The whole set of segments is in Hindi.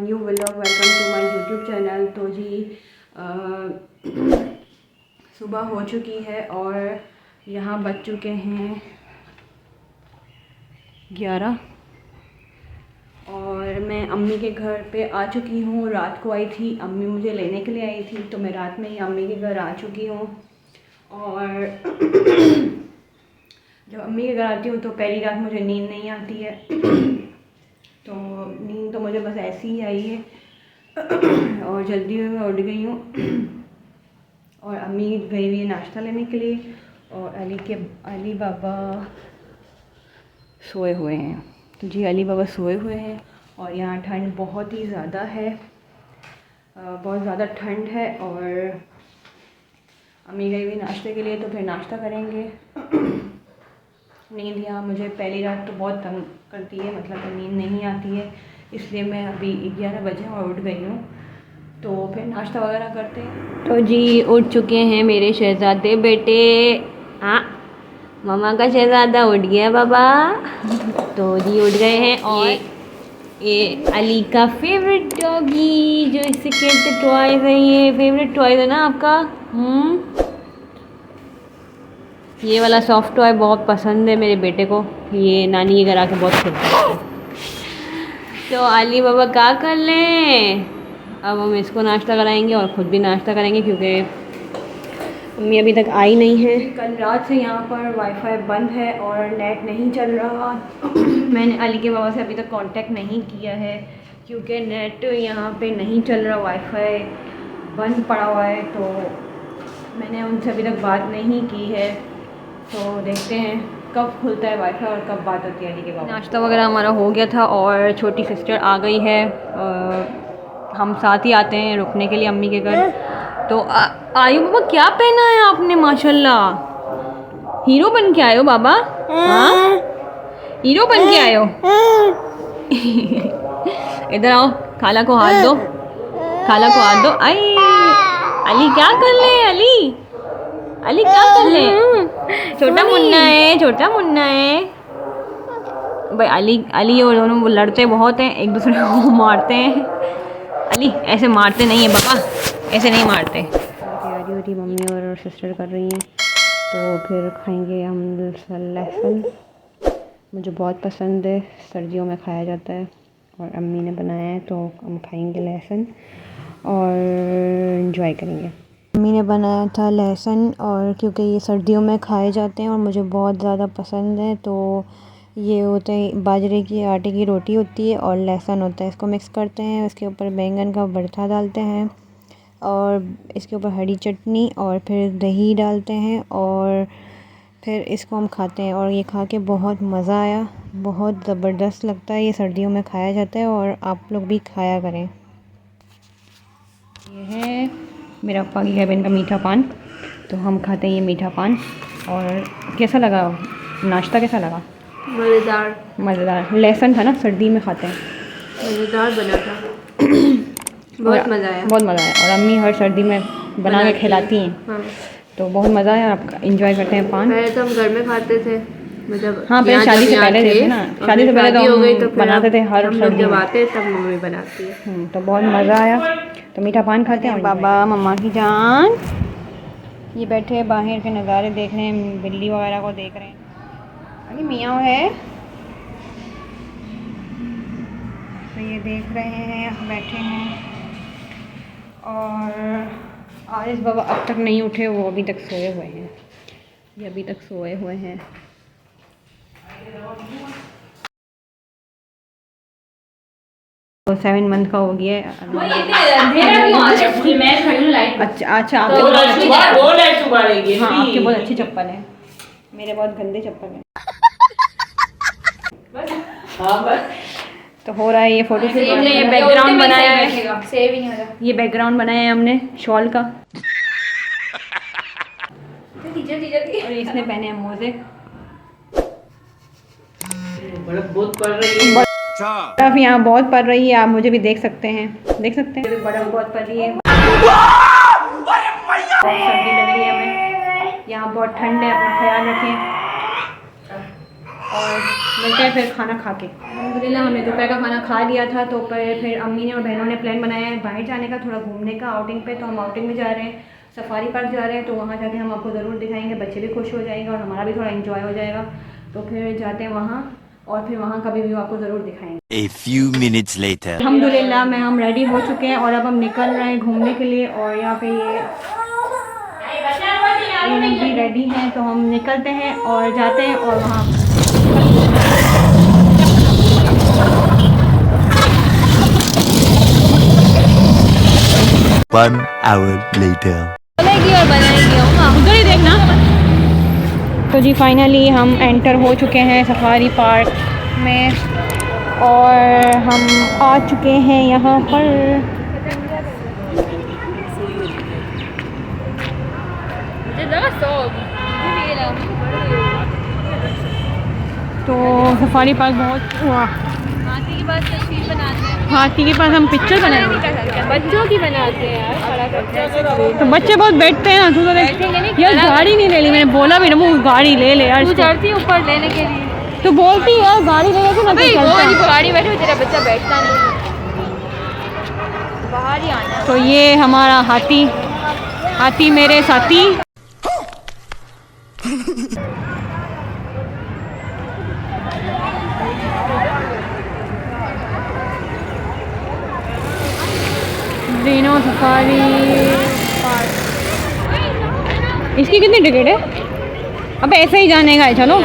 New vlog. Welcome to my YouTube channel. तो जी सुबह हो चुकी है और यहाँ बज चुके हैं 11 और मैं अम्मी के घर पे आ चुकी हूँ। रात को आई थी, अम्मी मुझे लेने के लिए आई थी, तो मैं रात में ही अम्मी के घर आ चुकी हूँ। और जब अम्मी के घर आती हूँ तो पहली रात मुझे नींद नहीं आती है। तो नींद तो मुझे बस ऐसी ही आई है और जल्दी में मैं उठ गई हूँ और अम्मी गई हुई है नाश्ता लेने के लिए और अली बाबा सोए हुए हैं। तो जी अली बाबा सोए हुए हैं और यहाँ ठंड बहुत ही ज़्यादा है, बहुत ज़्यादा ठंड है। और अम्मी गई हुई नाश्ते के लिए, तो फिर नाश्ता करेंगे। नींद यहाँ मुझे पहली रात तो बहुत तंग करती है, मतलब नींद नहीं आती है, इसलिए मैं अभी 11 बजे और उठ गई हूँ। तो फिर नाश्ता वगैरह करते हैं। तो जी उठ चुके हैं मेरे शहज़ादे बेटे। हाँ, मम्मा का शहज़ादा उठ गया बाबा। तो जी उठ गए हैं। और ये अली का फेवरेट डॉगी, जो इससे खेलते टॉयज़ है, ये फेवरेट टॉयज़ है ना आपका? ये वाला सॉफ्ट टॉय बहुत पसंद है मेरे बेटे को, ये नानी के घर आके बहुत खेलता है। तो अली बाबा क्या कर लें, अब हम इसको नाश्ता कराएंगे और ख़ुद भी नाश्ता करेंगे, क्योंकि मम्मी अभी तक आई नहीं है। कल रात से यहाँ पर वाईफाई बंद है और नेट नहीं चल रहा। मैंने अली के बाबा से अभी तक कांटेक्ट नहीं किया है, क्योंकि नेट यहाँ पे नहीं चल रहा, वाईफाई बंद पड़ा हुआ है। तो मैंने उनसे अभी तक बात नहीं की है, तो देखते हैं कब खुलता है वाईफाई और कब बात होती है अली के बाबा। नाश्ता वगैरह हमारा हो गया था और छोटी सिस्टर आ गई है। हम साथ ही आते हैं रुकने के लिए अम्मी के घर। तो आयु बाबा क्या पहना है आपने, माशाल्लाह हीरो बन के आए हो बाबा। हाँ, हीरो बन के आए हो। इधर आओ, खाला को हाथ दो, खाला को हाथ दो। आई अली क्या कर ले, अली क्या कर ले, छोटा मुन्ना है, छोटा मुन्ना है भाई। अली और दोनों लड़ते बहुत हैं, एक दूसरे को मारते हैं। अली ऐसे मारते नहीं है बाबा, ऐसे नहीं मारते। तैयारी हो रही, मम्मी और सिस्टर कर रही हैं, तो फिर खाएंगे हम लहसुन। मुझे बहुत पसंद है, सर्दियों में खाया जाता है और अम्मी ने बनाया है, तो हम खाएंगे लहसुन और एंजॉय करेंगे। अम्मी ने बनाया था लहसुन, और क्योंकि ये सर्दियों में खाए जाते हैं और मुझे बहुत ज़्यादा पसंद है, तो ये होता है बाजरे की आटे की रोटी होती है और लहसुन होता है, इसको मिक्स करते हैं, उसके ऊपर बैंगन का भरता डालते हैं और इसके ऊपर हरी चटनी और फिर दही डालते हैं और फिर इसको हम खाते हैं। और ये खा के बहुत मज़ा आया, बहुत ज़बरदस्त लगता है, ये सर्दियों में खाया जाता है और आप लोग भी खाया करें। ये है मेरा अप्पा की कैबिन का मीठा पान, तो हम खाते हैं ये मीठा पान। और कैसा लगा नाश्ता, कैसा लगा? मज़ेदार। मज़ेदार। लहसुन था ना, सर्दी में खाते हैं, मज़ेदार बना था। बहुत मज़ा आया, बहुत मज़ा आया। और अम्मी हर सर्दी में बना के खिलाती हैं। हाँ। तो बहुत मज़ा आया, आप इंजॉय करते हैं पान। पहले तो हम घर में खाते थे, मतलब हाँ पहले शादी से पहले थे ना, शादी से पहले तो हो गई, तो हम बनाते थे हर सर्दी जब में। आते तब मम्मी बनाती है। तो बहुत मज़ा आया। तो मीठा पान खाते हैं बाबा मम्मा की जान। ये बैठे बाहर के नज़ारे देख रहे हैं, बिल्ली वगैरह को देख रहे हैं। अरे मियाँ है, तो ये देख रहे हैं, बैठे हैं। और आरिस बाबा अब तक नहीं उठे, वो अभी तक सोए हुए हैं, ये अभी तक सोए हुए हैं। तो 7 मंथ का हो गया है। अच्छा अच्छा, आपके बहुत अच्छी चप्पल है, मेरे बहुत गंदे चप्पल है। तो हो रहा है ये फोटो से, ये बैकग्राउंड बनाया है, ये बैकग्राउंड बनाया है हमने शॉल का। और इसने पहने हैं मोजे। बहुत पड़ रही है, बर्फ यहाँ बहुत पड़ रही है, आप मुझे भी देख सकते हैं, देख सकते हैं बर्फ बहुत पड़ रही है, बहुत सर्दी लग रही है हमें, यहाँ बहुत ठंड है, अपना ख्याल रखें। और मिलते हैं फिर खाना खा के। अल्हम्दुलिल्लाह हमने दोपहर का खाना खा लिया था, तो फिर अम्मी ने और बहनों ने प्लान बनाया है बाहर जाने का, थोड़ा घूमने का आउटिंग पे। तो हम आउटिंग में जा रहे हैं, सफारी पार्क जा रहे हैं। तो वहाँ जाके हम आपको ज़रूर दिखाएंगे, बच्चे भी खुश हो जाएंगे और हमारा भी थोड़ा एंजॉय हो जाएगा। तो फिर जाते हैं वहाँ और फिर वहाँ का भी व्यू आपको ज़रूर दिखाएंगे। A few minutes later. अल्हम्दुलिल्लाह हम रेडी हो चुके हैं और अब हम निकल रहे हैं घूमने के लिए। और यहाँ पे ये लोग भी रेडी हैं, तो हम निकलते हैं और जाते हैं और वहाँ 1 hour later. बनाएगी और बनाएगी उधर ही देखना। तो जी फाइनली हम एंटर हो चुके हैं सफारी पार्क में और हम आ चुके हैं यहाँ पर। तो सफारी पार्क बहुत हुआ, हाथी के पास तस्वीर बनाते हैं, हाथी के पास हम पिक्चर बनाएंगे, बच्चों की बनाते हैं यार, खड़ा करते हैं। तो बच्चे बहुत बैठते हैं ना, तू तो देख यार गाड़ी नहीं ले ली, मैंने बोला भी ना वो गाड़ी ले ले यार, तू चढ़ती है ऊपर लेने के लिए, तो बोलती है यार गाड़ी ले लेके ना भाई वो वाली चलता। गाड़ी बैठे तेरा बच्चा बैठता नहीं, बाहर ही आना। तो ये हमारा हाथी, हाथी मेरे साथी। रेनो सफारी पार्क, इसकी कितनी टिकट है? अबे ऐसे ही जाने का है, चलो।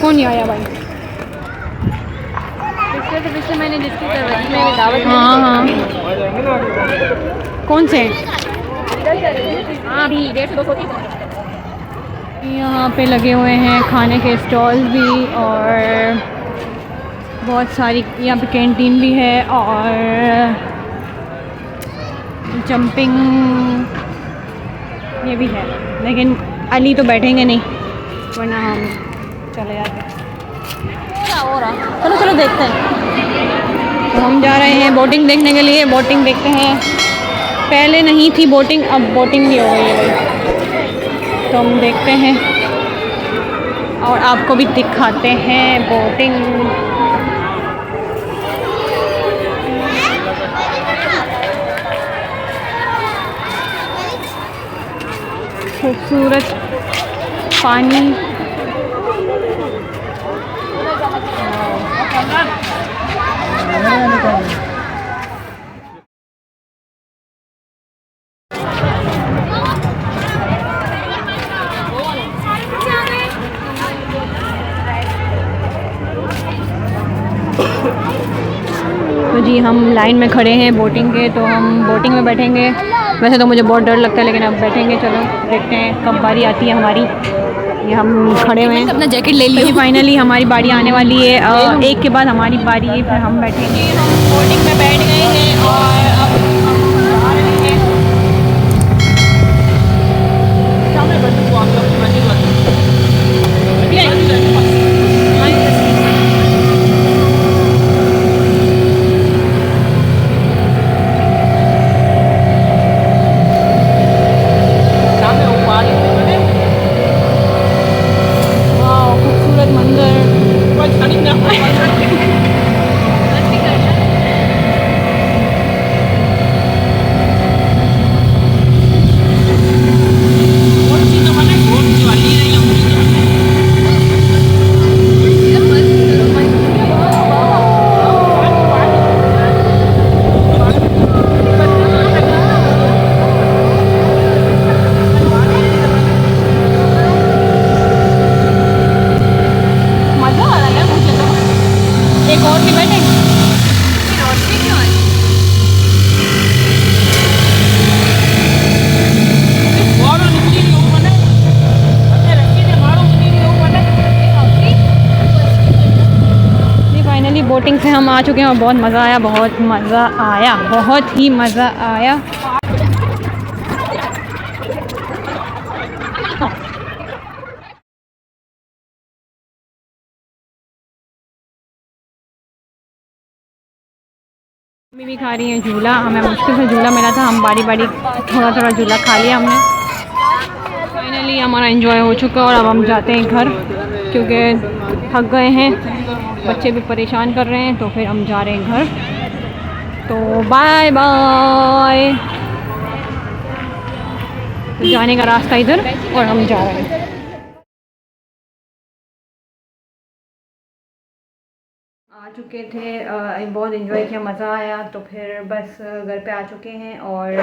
कौन नहीं आया भाई? पिछले महीने जिसकी करवाई मैंने दावत में, हाँ हाँ, कौन से? हाँ अभी 150 यहाँ पे लगे हुए हैं खाने के स्टॉल्स भी और बहुत सारी, यहाँ पे कैंटीन भी है और जंपिंग ये भी है। लेकिन अली तो बैठेंगे नहीं, वरना हम चले जाते। चलो चलो देखते हैं। तो हम जा रहे हैं बोटिंग देखने के लिए, बोटिंग देखते हैं। पहले नहीं थी बोटिंग, अब बोटिंग भी हो गई है भाई। तो हम देखते हैं और आपको भी दिखाते हैं बोटिंग। खूबसूरत पानी, तो जी हम लाइन में खड़े हैं बोटिंग के, तो हम बोटिंग में बैठेंगे। वैसे तो मुझे बहुत डर लगता है, लेकिन अब बैठेंगे। चलो देखते हैं कब बारी आती है हमारी। ये हम खड़े हुए हैं, अपना जैकेट ले लिया। फाइनली हमारी बारी आने वाली है, एक के बाद हमारी बारी है, फिर हम बैठेंगे। हम बोटिंग में बैठ गए हैं और अब हम जा रहे हैं। खूबसूरत मंजर। मज़ा आ रहा है यार मुझे तो। एक और भी बैठे। फाइनली बोटिंग से हम आ चुके हैं और बहुत मज़ा आया, बहुत मज़ा आया, बहुत ही मज़ा आया। मम्मी भी खा रही है झूला, हमें मुश्किल से झूला मिला था, हम बारी बारी थोड़ा थोड़ा झूला खा लिया हमने। फाइनली फाइनली हमारा एंजॉय हो चुका और अब हम जाते हैं घर, क्योंकि थक गए हैं, बच्चे भी परेशान कर रहे हैं, तो फिर हम जा रहे हैं घर। तो बाय बाय। तो जाने का रास्ता इधर और हम जा रहे हैं। आ चुके थे, बहुत एंजॉय किया, मज़ा आया। तो फिर बस घर पे आ चुके हैं और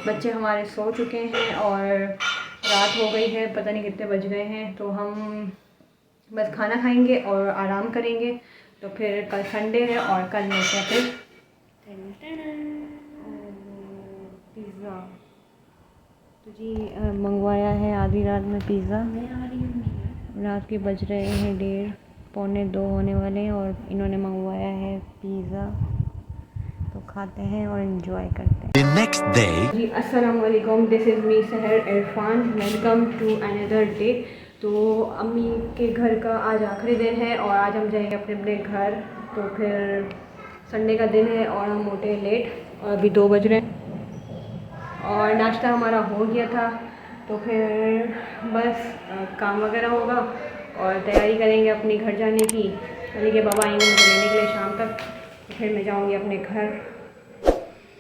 बच्चे हमारे सो चुके हैं और रात हो गई है, पता नहीं कितने बज गए हैं। तो हम बस खाना खाएंगे और आराम करेंगे। तो फिर कल संडे है और कल मिलते हैं फिर। पिज़्ज़ा तो जी मंगवाया है आधी रात में पिज़्ज़ा। रात के बज रहे हैं 1:30 पौने 2 होने वाले हैं और इन्होंने मंगवाया है पिज़्ज़ा। तो खाते हैं और एंजॉय करते हैं। The next day. जी अस्सलाम वालेकुम, this is me Sahar Irfan, welcome to another day. तो अम्मी के घर का आज आखिरी दिन है और आज हम जाएंगे अपने अपने घर। तो फिर संडे का दिन है और हम उठे लेट और अभी 2 बज रहे हैं और नाश्ता हमारा हो गया था। तो फिर बस काम वगैरह होगा और तैयारी करेंगे अपने घर जाने की। अली के बाबा आएंगे मुझे लेने के लिए शाम तक, तो फिर मैं जाऊंगी अपने घर।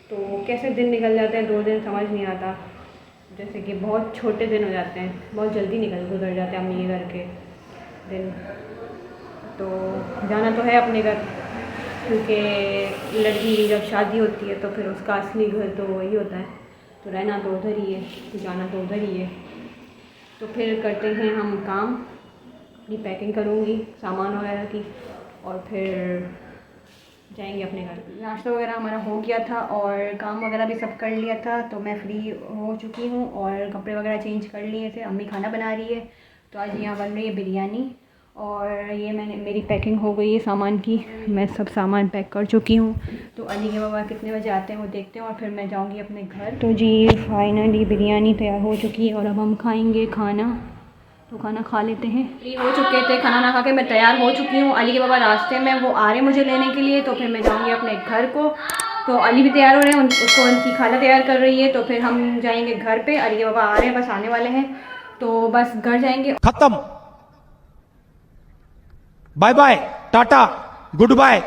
तो कैसे दिन निकल जाते हैं 2 दिन समझ नहीं आता, जैसे कि बहुत छोटे दिन हो जाते हैं, बहुत जल्दी गुजर जाते हैं अम्मी के घर के दिन। तो जाना तो है अपने घर, क्योंकि लड़की जब शादी होती है तो फिर उसका असली घर तो वही होता है, तो रहना तो उधर ही है, तो जाना तो उधर ही है। तो फिर करते हैं हम काम, अपनी पैकिंग करूँगी सामान वगैरह की और फिर जाएंगे अपने घर। नाश्ता वगैरह हमारा हो गया था और काम वगैरह भी सब कर लिया था। तो मैं फ्री हो चुकी हूँ और कपड़े वगैरह चेंज कर लिए थे। अम्मी खाना बना रही है, तो आज यहाँ बन रही है बिरयानी और ये मेरी पैकिंग हो गई है सामान की, मैं सब सामान पैक कर चुकी हूँ। तो अली के बाबा कितने बजे आते हैं वो देखते हैं और फिर मैं जाऊँगी अपने घर। तो जी फाइनली बिरयानी तैयार हो चुकी है और अब हम खाएँगे खाना। तो खाना खा लेते हैं। फ्री हो चुके थे, खाना ना खा के मैं तैयार हो चुकी हूँ। अली के बाबा रास्ते में वो आ रहे हैं मुझे लेने के लिए, तो फिर मैं जाऊँगी अपने घर को। तो अली भी तैयार हो रहे हैं, उसको उनकी खाना तैयार कर रही है। तो फिर हम जाएंगे घर पे। अली के बाबा आ रहे हैं, बस आने वाले हैं, तो बस घर जाएंगे। खत्म, bye bye, tata, good bye.